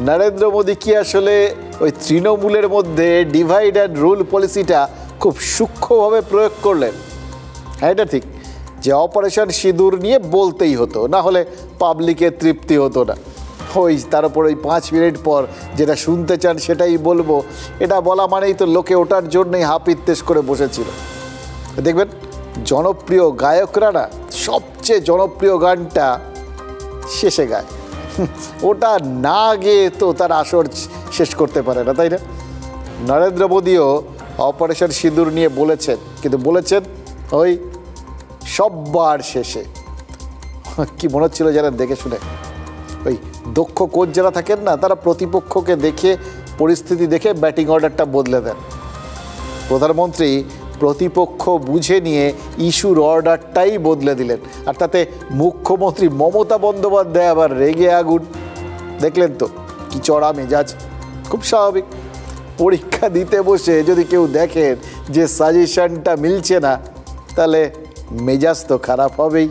নরেন্দ্র মোদী কি আসলে ওই তৃণমূলের মধ্যে ডিভাইড অ্যান্ড রুল পলিসিটা খুব সূক্ষ্মভাবে প্রয়োগ করলেন? হ্যাঁ, এটা ঠিক যে অপারেশন সিঁদুর নিয়ে বলতেই হতো, না হলে পাবলিকের তৃপ্তি হতো না। ওই তার উপর ওই 5 মিনিট পর যেটা শুনতে চান সেটাই বলবো, এটা বলা মানেই তো লোকে ওটার জন্যই হাপিত্তেশ করে বসেছিল। দেখবেন জনপ্রিয় গায়করা না সবচেয়ে জনপ্রিয় গানটা শেষে গায়, ওটা না গেয়ে তো তার আসর শেষ করতে পারে না, তাই না? নরেন্দ্র মোদীও অপারেশন সিঁদুর নিয়ে বলেছেন, কিন্তু বলেছেন ওই সববার শেষে। কি মনে হচ্ছিল যারা দেখে শুনে? ওই দক্ষ কোচ যারা থাকেন না, তারা প্রতিপক্ষকে দেখে পরিস্থিতি দেখে ব্যাটিং অর্ডারটা বদলে দেন। প্রধানমন্ত্রী প্রতিপক্ষ বুঝে নিয়ে ইস্যুর অর্ডারটাই বদলে দিলেন, আর তাতে মুখ্যমন্ত্রী মমতা বন্দ্যোপাধ্যায় আবার রেগে আগুন। দেখলেন তো কি চড়া মেজাজ, খুব স্বাভাবিক। পরীক্ষা দিতে বসে যদি কেউ দেখেন যে সাজেশনটা মিলছে না, তাহলে মেজাজ তো খারাপ হবেই।